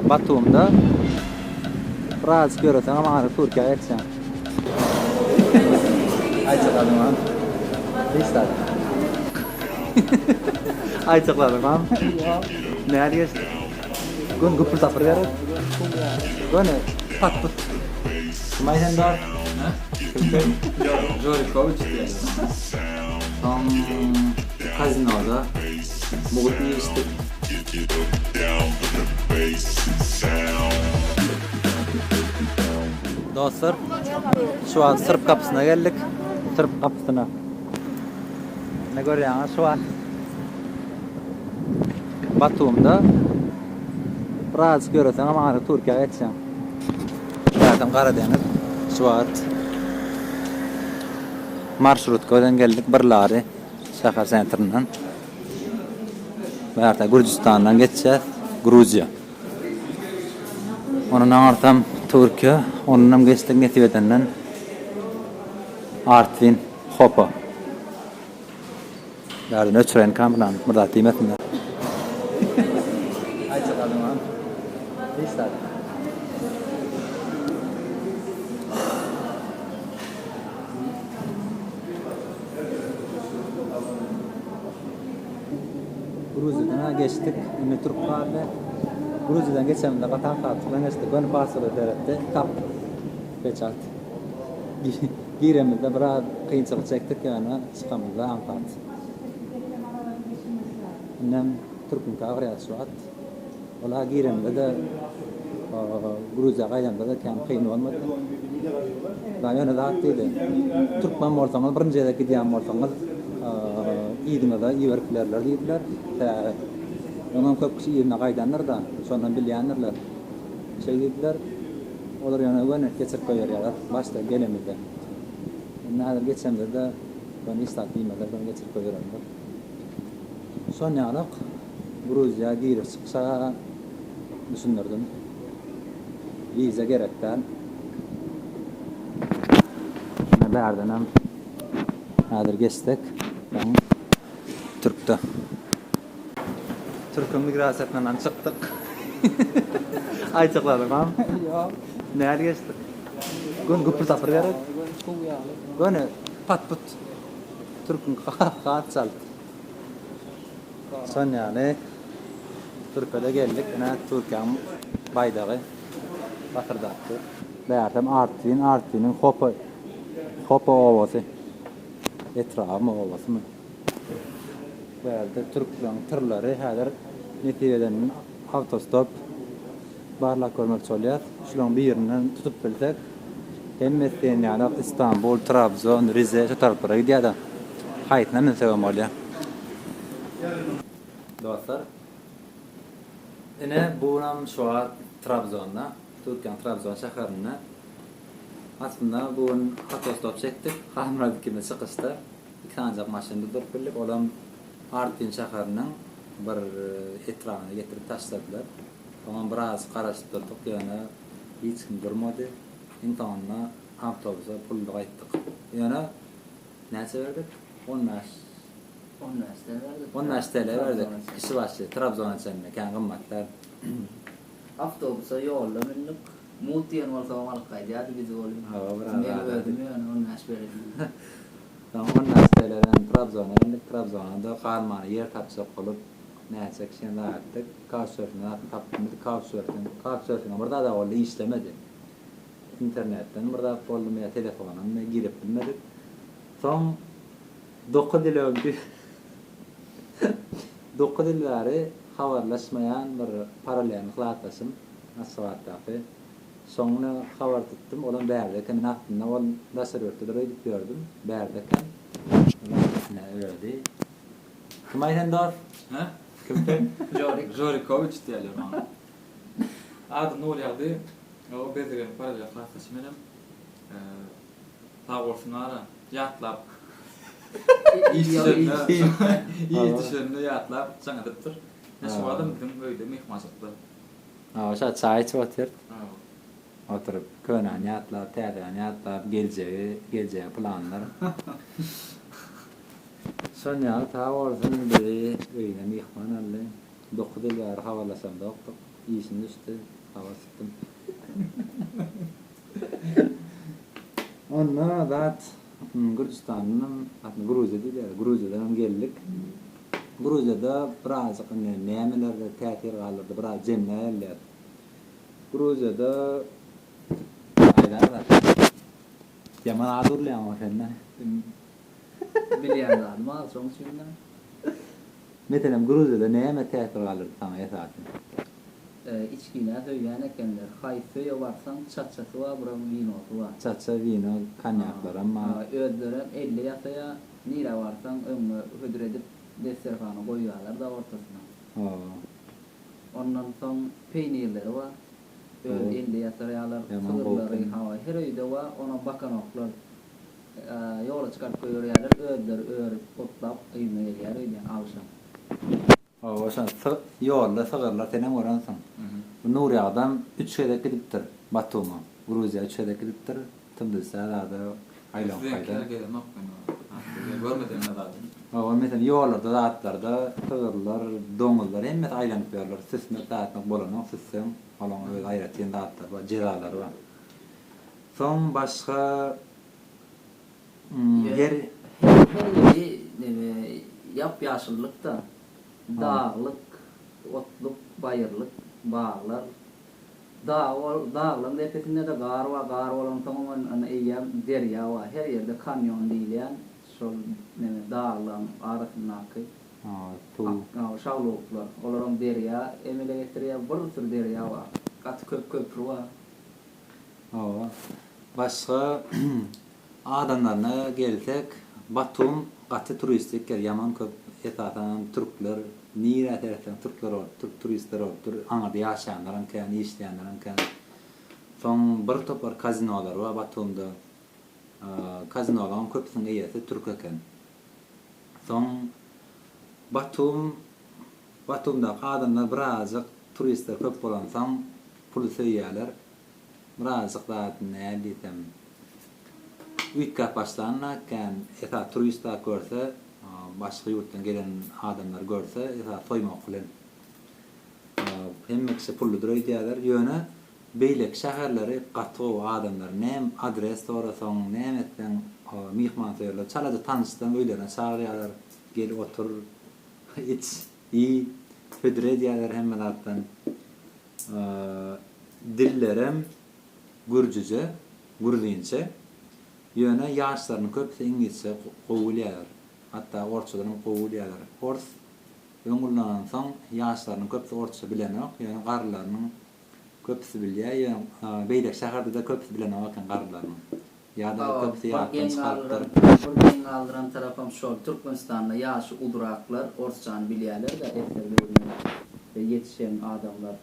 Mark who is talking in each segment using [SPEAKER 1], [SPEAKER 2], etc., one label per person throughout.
[SPEAKER 1] Batum'da biraz görürsen ama hani Türkiye'ye yetişen. Ayçıkladım ha. İşte. Ayçıkladım ha. Nerede geçti? Gün gupur tapır verir. Gün pat pat. Maydan dar.
[SPEAKER 2] Jorikovic diye.
[SPEAKER 1] Tam kazinoda. Bugün işte. Dostlar, şu an Sırp kapısına geldik. Sırp kapısına. Ne görüyorsunuz şu an? Batum'da biraz görürsen ama hani Türkiye'ye yetişen. Zaten Karadeniz, Suat. Marşrutkadan geldik birlari şehir sentrinden. Ve Gürcistan'dan geçeceğiz Gruzya. Onun artam Türkiye, onun geçtik Netive'den Artvin, Hopa. Yarın ötüren kameran, burada kıymetinde. Ayçıkladım ha. İşte. Gruzya'dan geçtik, ünlü Türk kahve. Gruzya'dan geçeminde katan tatlıkla geçtik, ön pasörü derette, kap, peçat. Giremizde biraz kıyınçılık çektik yani, çıkamızda ankat. Annem Türk'ün kahve Suat. Ola giremizde de Gruzya qaydamda da kam kıyın olmadı. Ben yöne dağıttıydı. Türkmen ortamı, birinci yedeki diyen ortamı iyidine de iyi verkilerler deydiler. Ondan köp kişi iyidine qaydanlar da, sondan bilyanlarlar. Şey dediler, olur yana öne geçir koyarlar, başta gelemedi. Nadir geçemde de, ben istat değmeden ben geçir koyarlar. Son yanık, Gruzya girip çıksa düşünürdüm. Vize gerekten. Ne berdenem. Nadir geçtik. Ben Türk'te. Türk'ün migrasiyetinden çıktık. Ayçıkladım ha. Nerede geçtik? Gün gupur tapır verir. Gün pat put. Türk'ün kağıt çaldı. Son yani Türkiye'de geldik. Türkiye'nin baydağı Bakırdaktı. Beyardem Artvin'in Hopa ovası. Etrafı ovası mı? Beyardem Türklerin tırları her Netive'den avtostop barlak görmek oluyor. Şunun bir yerinden tutup bilsek hem mesleğin yani İstanbul, Trabzon, Rize şu taraflara gidiyor da hayatına min sevim oluyor. Dostlar yine buğram şu an Trabzon'da Türkiye'nin Trabzon şehirinde aslında bugün otostop çektik. Hamradikimiz çıkışta iki ancak maşında durup bildik. Olan Artvin şehirinin bir etrafına getirip taşladılar. Ama biraz karıştırdık yani hiç kim durmadı. İnsanla avtobusa pulda gittik. Yani neyse verdik? 10 TL verdik. Kişi başı Trabzon'a çenme. Kendi kımmatlar.
[SPEAKER 3] Avtobusa yolla minnik. Mutiyen varsa malkaydı. Hadi bizi olayım.
[SPEAKER 1] Hava biraz
[SPEAKER 3] Meyve
[SPEAKER 1] rahat.
[SPEAKER 3] ödüm yani 10 naş verelim.
[SPEAKER 1] Tamam 10 TL'den Trabzon'a indik. Trabzon'da karmanı yer tapsak olup neyse kişinin dağıttık. Couchsurfing'den taptım. Couchsurfing'e burada da oldu işlemedi. İnternetten burada oldum ya telefonla girip bilmedik. Son 9 yıl önce 9 yılları haberleşmeyen bir paralel hılatlaşım Asvattaki. Sonra haber tuttum. Olan Berdeken aklımda o lasır örtüleri edip gördüm. Berdeken. Ne öyle. Kim Aydendorf?
[SPEAKER 2] Ha?
[SPEAKER 1] Kim?
[SPEAKER 2] Jorikovic diyelim ona. Adı ne oluyordu? O bezirgen paralel hılatlaşım benim. Tağolsunlara yatlap. İyi tişörünü yatlap çanadıptır. Şu adam bizim böyle mihmasıklı.
[SPEAKER 1] Şu çay içip otur. Oturup könen yatlap, terden yatlap, geleceği planlar. Sonra ta olsun bir öyle mihman aldı. 9 yıllar havalasam da okuduk. iyisini düştü. Hava sıktım. Ondan zat Gürcistan'ın Gruzya değil, Gruzya'dan geldik. Gruzya'da biraz nemelerde tätir galyrdy, biraz jemnäler. Gruzya'da aylar. Yaman adurlayan o sende.
[SPEAKER 3] Bilýän adam az soň şundan.
[SPEAKER 1] Meselem Gruzya'da näme tätir galyrdy sana esasyn?
[SPEAKER 3] İçkine söýýän ekenler. Haýsy barsaň çatçasy var, buram winosu var.
[SPEAKER 1] Çatça vino, kanyaklar ama
[SPEAKER 3] Öldüren 50 ýasaya nire barsaň öňe hödredip deserhana goýýarlar da ortasyna. Ondan soň peynirleri var. Öl 50 ýasayalar,
[SPEAKER 1] Yaman
[SPEAKER 3] sığırlary,
[SPEAKER 1] bolsun.
[SPEAKER 3] hawa her öýde var. Ona bakanoklar ýola çykaryp goýýarlar, öldür otlap ýymaýarlar öýde alşam.
[SPEAKER 1] Oşan ýolda sığırlar tenem görensiň. Bu Nuri adam 3 şeýle gidipdir Batum'a. Gruzya 3 şeýle gidipdir. Tımdysada aýlan
[SPEAKER 2] Sizden
[SPEAKER 1] gaýda.
[SPEAKER 2] gelen yok ben. Görmedim ne zaten.
[SPEAKER 1] O mesela ýollarda zatlarda sığırlar, doňullar hemme aýlanyp ýörler. Sesme taatmak bolanyň sesem alany öz aýratyn zatlar var, jeralar var. Soň başga her
[SPEAKER 3] Her ýeri ýap-ýaşyllyk da, dağlık, otluk, bayırlık, bağlar. Dağların tepesinde de gar var, gar olan tamamın ana eýýär derya var. Her ýerde kanyon diýilýän şol dağların arasyndaky şawluklar. Olaryň derya emele getirýär, bir sürü derya var. Gat köprü var.
[SPEAKER 1] Başga adamlarına gelsek, Batum gaty turistik yer, yaman köp etatan türkler, nire tersen türkler ol, türk turistler ol, aňa ýaşayanlar kan, işleýänler kan. Soň bir topar kazinolar var Batumda. Kazinolarň köpüsiniň eýesi türk eken. Soň Batumda adamlar birazjyk turistler köp bolansaň pul söýýärler. Birazjyk da näme diýsem, üýtgä başlanarken eta turistler görse, başga ýurtdan gelen adamlar görse, eta soýmak bilen hemmesi pullu durýarlar. Ýöne beýlek şäherleri gaty adamlar näme adres sorasaň, näme etsen mihman söýerler, çalaja tanışdan öýlerine çağırýarlar, gel otur, iç, iyi, hödre diýerler hemme zatdan. Dillerem Gürcüce, Gürzinçe. Ýöne ýaşlaryň köpüsi İngilizce gowulýar. Hatta orçalaryň gowulýar. Ors öňünden soň ýaşlaryň köpüsi orça bilenok, ýöne garlaryň köpüsi bilýär. Ýöne beýlek şäherde de köpüsi bilenok eken garlaryň. Ýa-da köpüsi ýatdan çykardyr.
[SPEAKER 3] Burdan aldyran tarapam şol Türkmenistanda ýaşy udraklar orsçany bilýärler da etler ýetişen adamlar.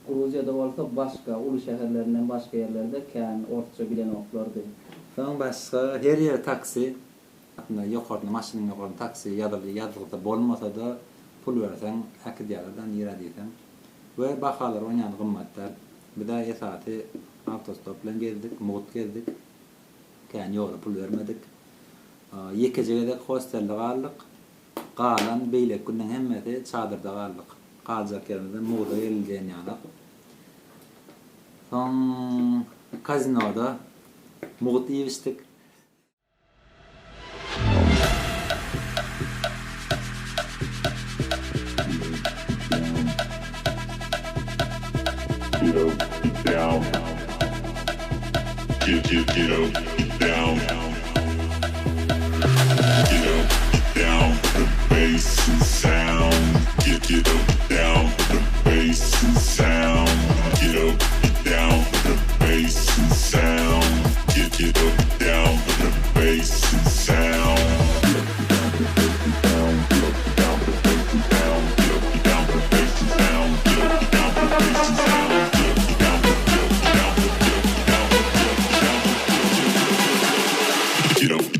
[SPEAKER 3] Gruzya'da bolsa başga uly şäherlerinden başga ýerlerde kän orçça bilenoklardy.
[SPEAKER 1] Soň başga her ýer taksi, atna ýokardy maşynyň ýokardy taksi ýazgyrda bolmasa da pul berseň, akdýardan ýere diýsen. We bahalar oňan gymmatlar. Bir de esasy autostop bilen geldik, mut geldik. Kän ýola pul bermedik. Ýekejede hostelde galdyk. Galan beýlek günden hemmeti çadyrda galdyk. Galjak ýerimizde muda gelýän ýaly. Soň kazinoda mut ýeşdik.
[SPEAKER 4] Get down. Get down. Get down. The bass and sound. Get down. The bass and sound. Get down. The bass and sound. Get down. The bass and sound.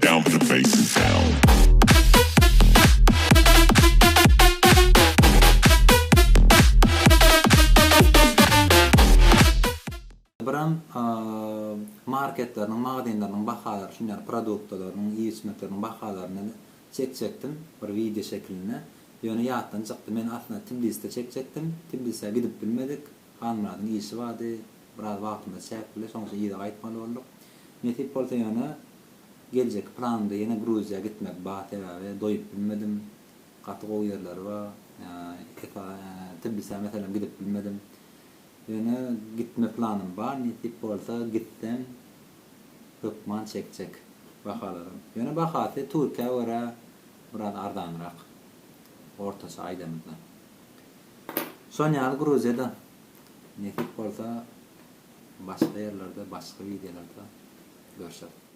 [SPEAKER 4] Down for the bass and sound.
[SPEAKER 1] Biram marketleriniň, magazinleriň bahalary, şunlar produktlaryň, ýeşmekleriniň bahalaryny çekdim bir video şeklinde. Ýöne ýatdan çykdy. Men aslında Tbilisi'de çekjekdim. Tbilisi'ne gidip bilmedik. Hanmuradyň işi bardy. Biraz wagtymda çäkdi. Soňra ýyda gaýtmaly bolduk. Netip bolsa ýöne geljek planymda ýene Gruziýa gitmek bat we doýup bilmedim. Gaty gowy ýerler bar. Tbilisi'ne meselem gidip bilmedim. Ýöne gitme planım bar. Netip bolsa gitdim. Hukman çekjek. Bahalarım. Ýöne bahaty Türkiýe görä biraz ardanrak. Ortaça aýdamyzda. Soňaly Gruziýada netip bolsa başga ýerlerde, başga videolarda görüşelim.